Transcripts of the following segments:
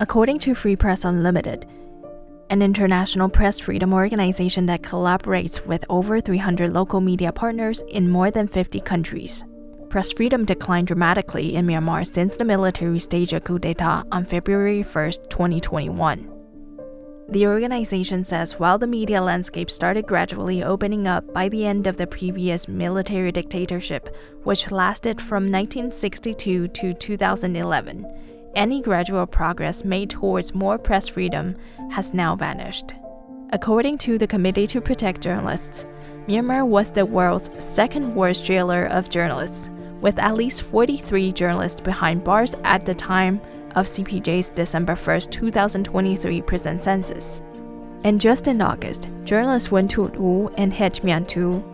According to Free Press Unlimited, an international press freedom organization that collaborates with over 300 local media partners in more than 50 countries, press freedom declined dramatically in Myanmar since the military staged a coup d'etat on February 1, 2021. The organization says while the media landscape started gradually opening up by the end of the previous military dictatorship, which lasted from 1962 to 2011, any gradual progress made towards more press freedom has now vanished. According to the Committee to Protect Journalists, Myanmar was the world's second worst jailer of journalists, with at least 43 journalists behind bars at the time of CPJ's December 1, 2023 prison census. And just in August, journalists Wen Tut-Wu and Het Myan Tu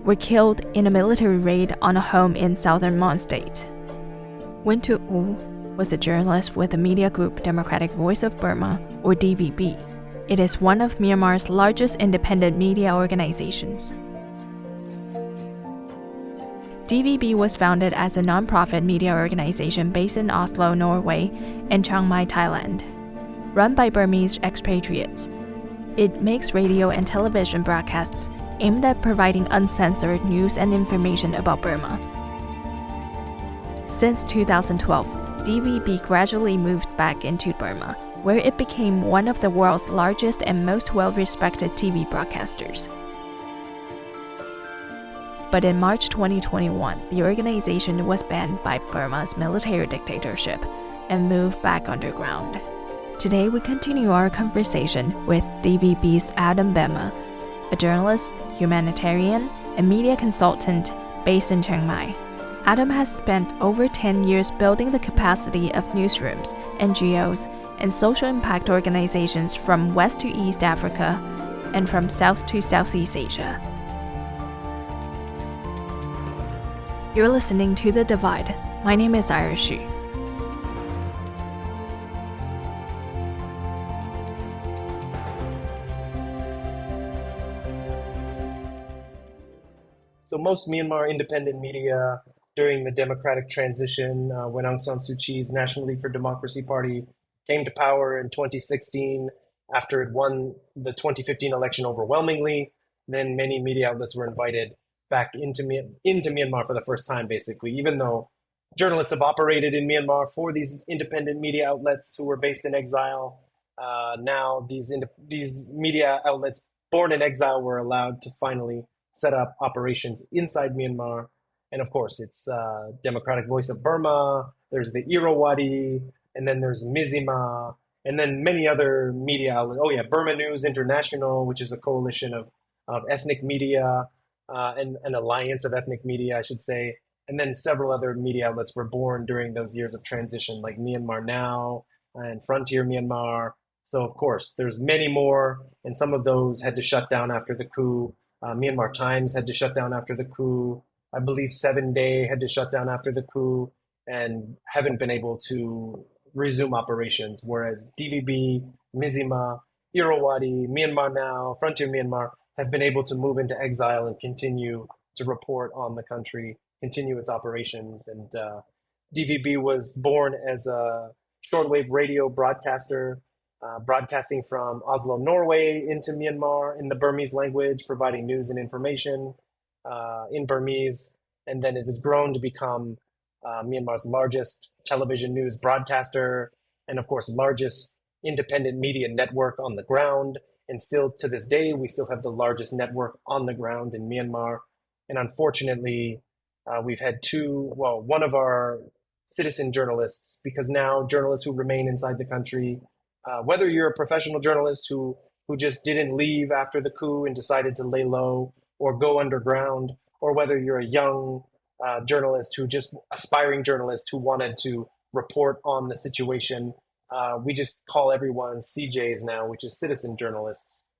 were killed in a military raid on a home in southern Mon State. Wen Tut-Wu was a journalist with the media group Democratic Voice of Burma, or DVB. It is one of Myanmar's largest independent media organizations. DVB was founded as a non-profit media organization based in Oslo, Norway, and Chiang Mai, Thailand. Run by Burmese expatriates, it makes radio and television broadcasts aimed at providing uncensored news and information about Burma. Since 2012, DVB gradually moved back into Burma, where it became one of the world's largest and most well-respected TV broadcasters. But in March 2021, the organization was banned by Burma's military dictatorship and moved back underground. Today, we continue our conversation with DVB's Adam Bemma, a journalist, humanitarian, and media consultant based in Chiang Mai. Adam has spent over 10 years building the capacity of newsrooms, NGOs, and social impact organizations from West to East Africa and from South to Southeast Asia. You're listening to The Divide. My name is Irish Xu. So most Myanmar independent media during the democratic transition, when Aung San Suu Kyi's National League for Democracy Party came to power in 2016 after it won the 2015 election overwhelmingly, then many media outlets were invited back into Myanmar for the first time, basically, even though journalists have operated in Myanmar for these independent media outlets who were based in exile. Now these media outlets born in exile were allowed to finally set up operations inside Myanmar. And of course, it's Democratic Voice of Burma, there's the Irrawaddy, and then there's Mizima, and then many other media outlets. Oh yeah, Burma News International, which is a coalition of ethnic media, and an alliance of ethnic media, I should say. And then several other media outlets were born during those years of transition, like Myanmar Now and Frontier Myanmar. So of course, there's many more, and some of those had to shut down after the coup. Myanmar Times had to shut down after the coup. I believe 7 Day had to shut down after the coup and haven't been able to resume operations, whereas DVB, Mizima, Irrawaddy, Myanmar Now, Frontier Myanmar have been able to move into exile and continue to report on the country, continue its operations. And DVB was born as a shortwave radio broadcaster, broadcasting from Oslo, Norway into Myanmar in the Burmese language, providing news and information in Burmese. And then it has grown to become Myanmar's largest television news broadcaster and, of course, largest independent media network on the ground. And still to this day, we still have the largest network on the ground in Myanmar. And unfortunately, we've had one of our citizen journalists, because now journalists who remain inside the country, whether you're a professional journalist who just didn't leave after the coup and decided to lay low or go underground, or whether you're a young journalist aspiring journalist who wanted to report on the situation, we just call everyone CJs now, which is citizen journalists.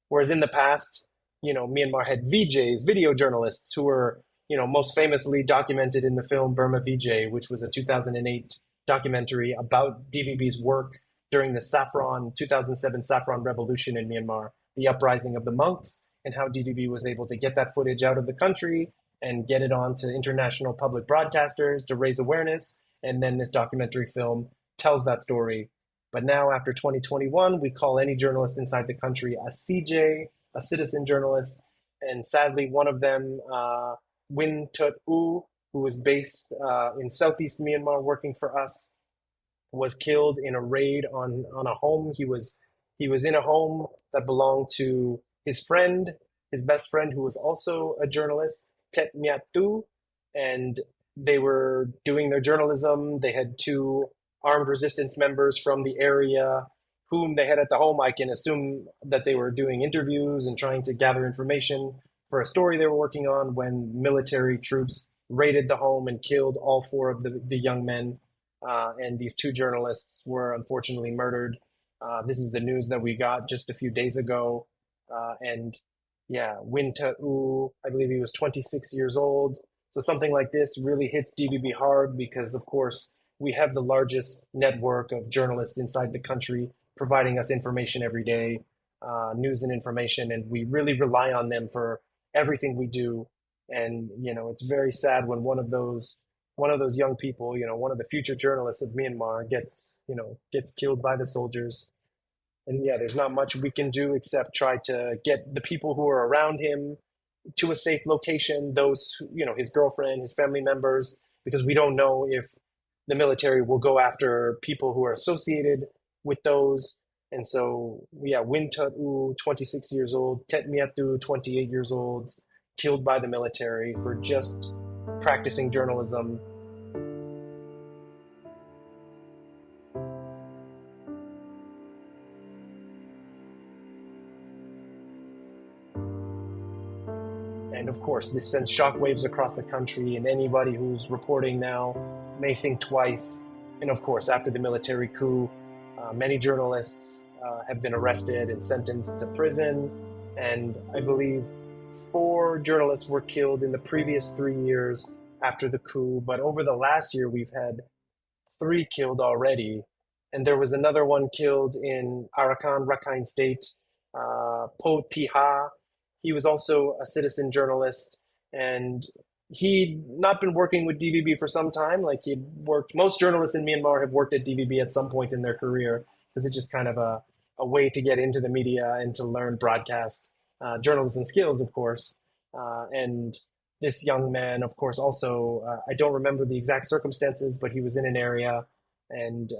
Whereas in the past, Myanmar had VJs, video journalists, who were, most famously documented in the film Burma VJ, which was a 2008 documentary about DVB's work during the 2007 Saffron Revolution in Myanmar, the uprising of the monks, and how DVB was able to get that footage out of the country and get it onto international public broadcasters to raise awareness. And then this documentary film tells that story. But now, after 2021, we call any journalist inside the country a CJ, a citizen journalist. And sadly, one of them, Win Tut U, who was based in southeast Myanmar working for us, was killed in a raid on a home. He was in a home that belonged to his friend, his best friend, who was also a journalist, Tet Myat Tu, and they were doing their journalism. They had two armed resistance members from the area whom they had at the home. I can assume that they were doing interviews and trying to gather information for a story they were working on when military troops raided the home and killed all four of the young men. And these two journalists were unfortunately murdered. This is the news that we got just a few days ago. And yeah, Win Tut U, I believe he was 26 years old. So something like this really hits DVB hard because, of course, we have the largest network of journalists inside the country providing us information every day, news and information, and we really rely on them for everything we do. And it's very sad when one of those young people, one of the future journalists of Myanmar gets killed by the soldiers. And yeah, there's not much we can do except try to get the people who are around him to a safe location, those, his girlfriend, his family members, because we don't know if the military will go after people who are associated with those. And so, yeah, Win Tut U, 26 years old, Tet Myatu, 28 years old, killed by the military for just practicing journalism. And of course, this sends shockwaves across the country, and anybody who's reporting now may think twice. And of course, after the military coup, many journalists have been arrested and sentenced to prison. And I believe 4 journalists were killed in the previous 3 years after the coup. But over the last year, we've had 3 killed already. And there was another one killed in Arakan, Rakhine State, Po Tiha. He was also a citizen journalist, and he'd not been working with DVB for some time. Like he'd worked, most journalists in Myanmar have worked at DVB at some point in their career because it's just kind of a way to get into the media and to learn broadcast journalism skills, of course. And this young man, of course, also, I don't remember the exact circumstances, but he was in an area and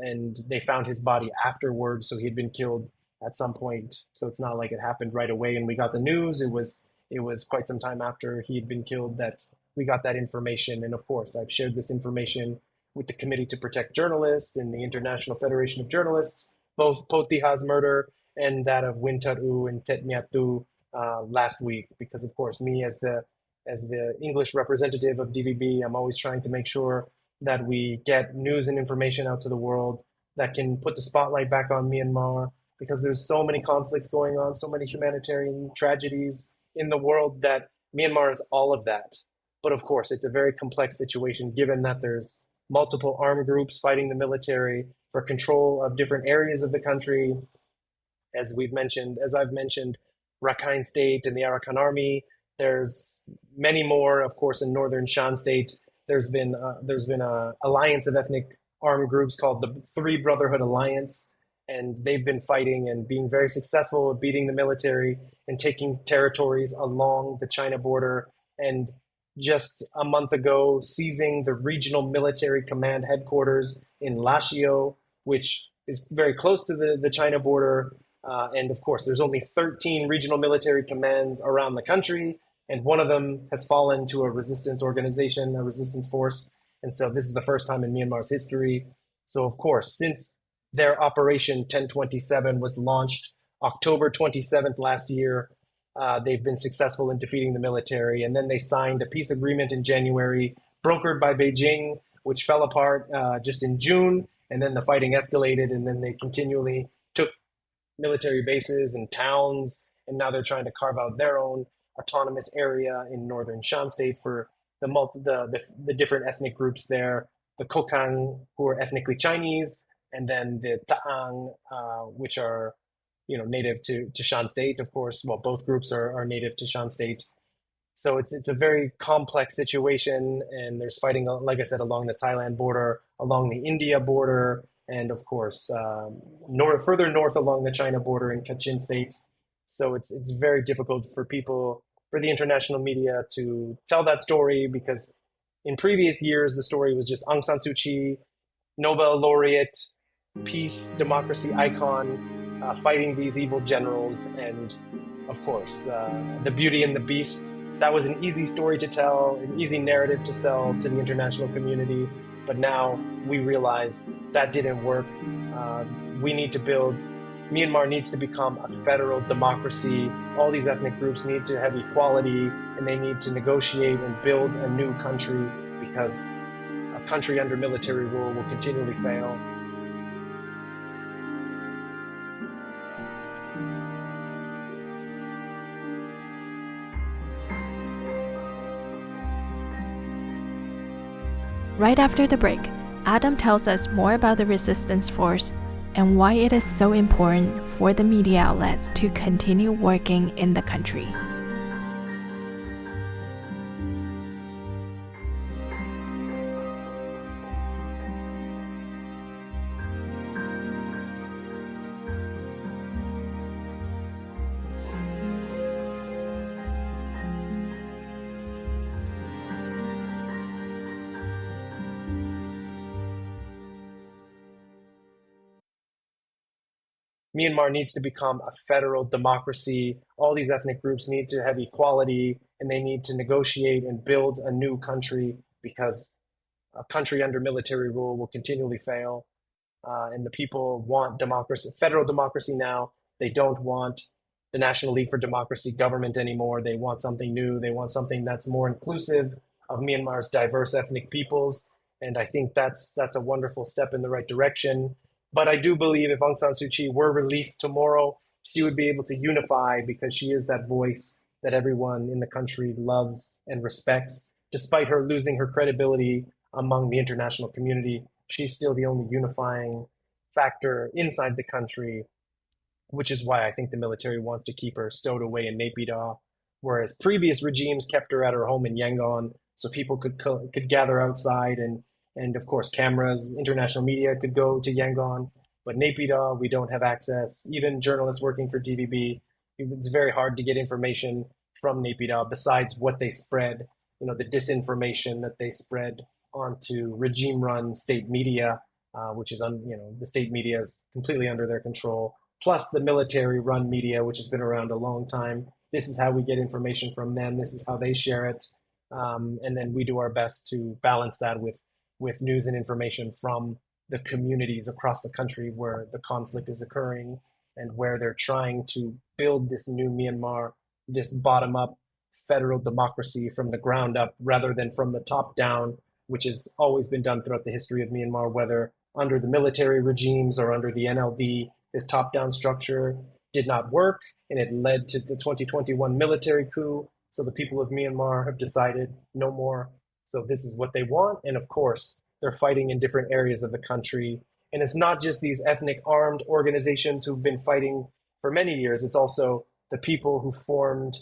they found his body afterwards. So he'd been killed at some point. So it's not like it happened right away and we got the news. It was quite some time after he'd been killed that we got that information. And of course, I've shared this information with the Committee to Protect Journalists and the International Federation of Journalists, both Potiha's murder and that of Win Tut U and Tet Myatu last week. Because of course, me as the English representative of DVB, I'm always trying to make sure that we get news and information out to the world that can put the spotlight back on Myanmar, because there's so many conflicts going on, so many humanitarian tragedies in the world that Myanmar is all of that. But of course, it's a very complex situation given that there's multiple armed groups fighting the military for control of different areas of the country. As I've mentioned, Rakhine State and the Arakan Army. There's many more, of course, in northern Shan State. There's been a alliance of ethnic armed groups called the Three Brotherhood Alliance, and they've been fighting and being very successful at beating the military and taking territories along the China border. And just a month ago, seizing the regional military command headquarters in Lashio, which is very close to the China border. And of course, there's only 13 regional military commands around the country, and one of them has fallen to a resistance organization, a resistance force. And so this is the first time in Myanmar's history. So of course, since their Operation 1027 was launched October 27th last year, they've been successful in defeating the military. And then they signed a peace agreement in January, brokered by Beijing, which fell apart just in June. And then the fighting escalated, and then they continually took military bases and towns, and now they're trying to carve out their own autonomous area in northern Shan State for the different ethnic groups there, the Kokang, who are ethnically Chinese, and then the Ta'ang, which are native to Shan State, of course. Well, both groups are native to Shan State. So it's a very complex situation, and there's fighting, like I said, along the Thailand border, along the India border, and of course, further north along the China border in Kachin State. So it's very difficult for for the international media to tell that story because in previous years, the story was just Aung San Suu Kyi, Nobel laureate, peace, democracy icon, fighting these evil generals. And of course, the Beauty and the Beast. That was an easy story to tell, an easy narrative to sell to the international community. But now we realize that didn't work. We need to build, Myanmar needs to become a federal democracy. All these ethnic groups need to have equality, and they need to negotiate and build a new country because a country under military rule will continually fail. Right after the break, Adam tells us more about the resistance force and why it is so important for the media outlets to continue working in the country. Myanmar needs to become a federal democracy. All these ethnic groups need to have equality, and they need to negotiate and build a new country because a country under military rule will continually fail. And the people want democracy, federal democracy now. They don't want the National League for Democracy government anymore. They want something new. They want something that's more inclusive of Myanmar's diverse ethnic peoples. And I think that's a wonderful step in the right direction. But I do believe if Aung San Suu Kyi were released tomorrow, she would be able to unify because she is that voice that everyone in the country loves and respects. Despite her losing her credibility among the international community, she's still the only unifying factor inside the country, which is why I think the military wants to keep her stowed away in Naypyidaw, whereas previous regimes kept her at her home in Yangon so people could gather outside and of course cameras, international media could go to Yangon. But Naypyidaw, we don't have access. Even journalists working for TVB, it's very hard to get information from Naypyidaw besides what they spread, the disinformation that they spread onto regime-run state media, which is, the state media is completely under their control, plus the military-run media, which has been around a long time. This is how we get information from them. This is how they share it. And then we do our best to balance that with news and information from the communities across the country where the conflict is occurring and where they're trying to build this new Myanmar, this bottom-up federal democracy from the ground up rather than from the top down, which has always been done throughout the history of Myanmar, whether under the military regimes or under the NLD. This top-down structure did not work, and it led to the 2021 military coup. So the people of Myanmar have decided no more. So this is what they want. And of course, they're fighting in different areas of the country. And it's not just these ethnic armed organizations who've been fighting for many years. It's also the people who formed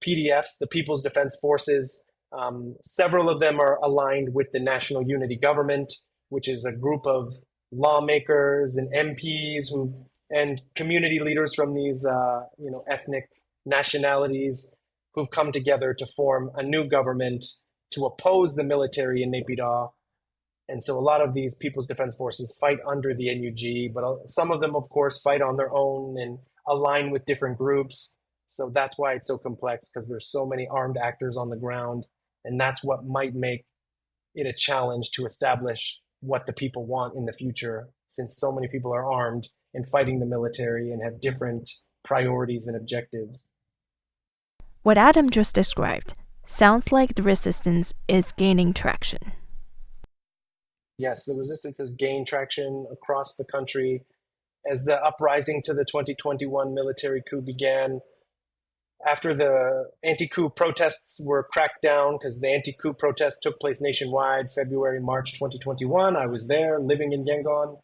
PDFs, the People's Defense Forces. Several of them are aligned with the National Unity Government, which is a group of lawmakers and MPs and community leaders from these ethnic nationalities who've come together to form a new government to oppose the military in Naypyidaw. And so a lot of these People's Defense Forces fight under the NUG, but some of them, of course, fight on their own and align with different groups. So that's why it's so complex, because there's so many armed actors on the ground. And that's what might make it a challenge to establish what the people want in the future, since so many people are armed and fighting the military and have different priorities and objectives. What Adam just described sounds like the resistance is gaining traction. Yes, the resistance has gained traction across the country. As the uprising to the 2021 military coup began, after the anti-coup protests were cracked down, because the anti-coup protests took place nationwide, February, March 2021, I was there living in Yangon,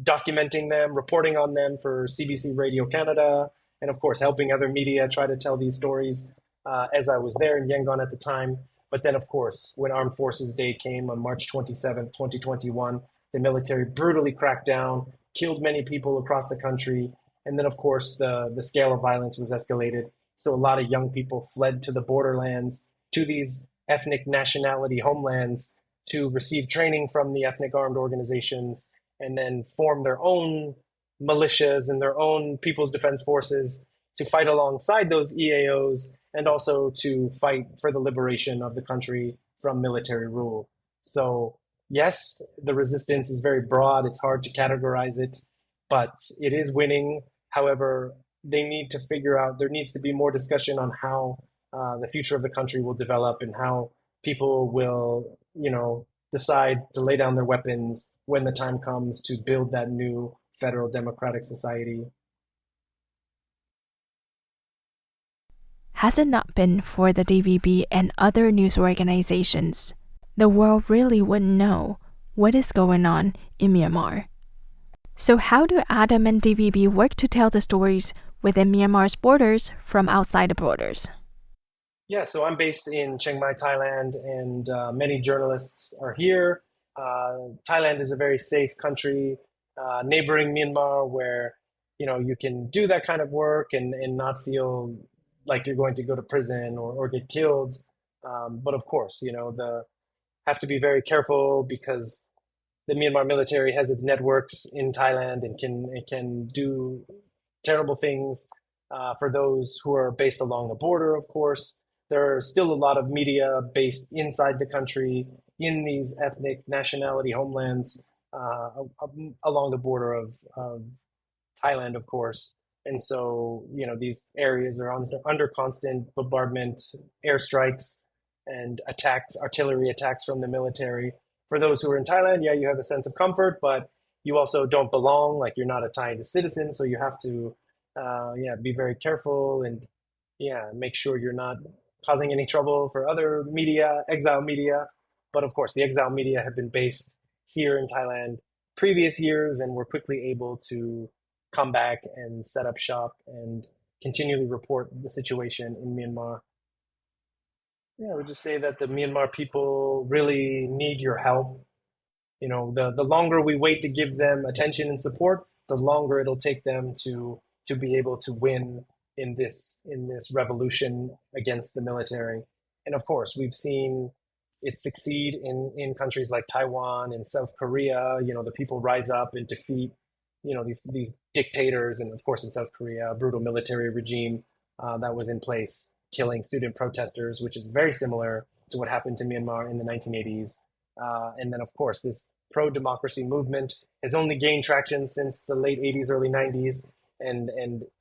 documenting them, reporting on them for CBC Radio Canada, and of course helping other media try to tell these stories as I was there in Yangon at the time. But then, of course, when Armed Forces Day came on March 27th, 2021, the military brutally cracked down, killed many people across the country. And then, of course, the scale of violence was escalated. So a lot of young people fled to the borderlands, to these ethnic nationality homelands to receive training from the ethnic armed organizations and then form their own militias and their own people's defense forces to fight alongside those EAOs and also to fight for the liberation of the country from military rule. So yes, the resistance is very broad. It's hard to categorize it, but it is winning. However, they need to figure out, there needs to be more discussion on how the future of the country will develop and how people will, decide to lay down their weapons when the time comes to build that new federal democratic society. Has it not been for the DVB and other news organizations, the world really wouldn't know what is going on in Myanmar. So how do Adam and DVB work to tell the stories within Myanmar's borders from outside the borders? Yeah, so I'm based in Chiang Mai, Thailand, and many journalists are here. Thailand is a very safe country, neighboring Myanmar, where you can do that kind of work and not feel like you're going to go to prison or get killed. But of course, have to be very careful because the Myanmar military has its networks in Thailand and can do terrible things for those who are based along the border, of course. There are still a lot of media based inside the country in these ethnic nationality homelands along the border of Thailand, of course. And so, these areas are under constant bombardment, airstrikes, and attacks, artillery attacks from the military. For those who are in Thailand, yeah, you have a sense of comfort, but you also don't belong, like you're not a Thai citizen. So you have to, be very careful and, make sure you're not causing any trouble for other media, exile media. But of course, the exile media have been based here in Thailand previous years and were quickly able to come back and set up shop and continually report the situation in Myanmar. Yeah, I would just say that the Myanmar people really need your help. The longer we wait to give them attention and support, the longer it'll take them to be able to win in this revolution against the military. And of course, we've seen it succeed in countries like Taiwan and South Korea. The people rise up and defeat these dictators, and of course in South Korea, a brutal military regime that was in place, killing student protesters, which is very similar to what happened to Myanmar in the 1980s. And then of course this pro-democracy movement has only gained traction since the late 80s, early 90s, and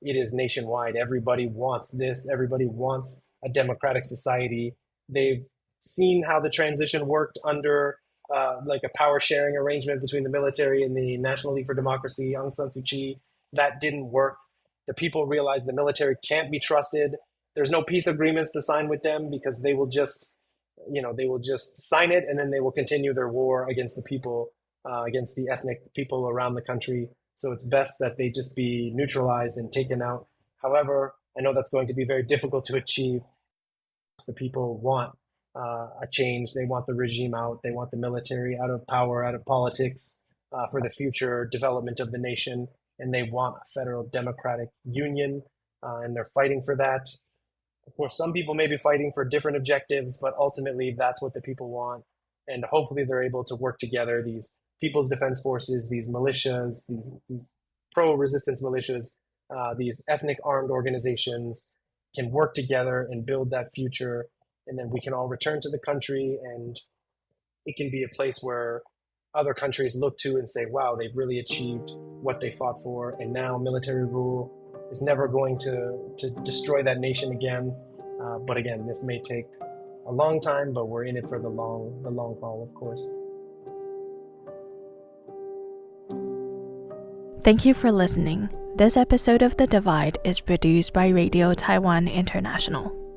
it is nationwide. Everybody wants this. Everybody wants a democratic society. They've seen how the transition worked under like a power sharing arrangement between the military and the National League for Democracy, Aung San Suu Kyi. That didn't work. The people realized the military can't be trusted. There's no peace agreements to sign with them because they will just sign it and then they will continue their war against the people, against the ethnic people around the country. So it's best that they just be neutralized and taken out. However, I know that's going to be very difficult to achieve. The people want a change. They want the regime out. They want the military out of power, out of politics for the future development of the nation. And they want a federal democratic union, and they're fighting for that. Of course, some people may be fighting for different objectives, but ultimately that's what the people want. And hopefully they're able to work together, these people's defense forces, these militias, these pro-resistance militias, these ethnic armed organizations can work together and build that future. And then we can all return to the country and it can be a place where other countries look to and say, wow, they've really achieved what they fought for. And now military rule is never going to destroy that nation again. But again, this may take a long time, but we're in it for the long haul, of course. Thank you for listening. This episode of The Divide is produced by Radio Taiwan International.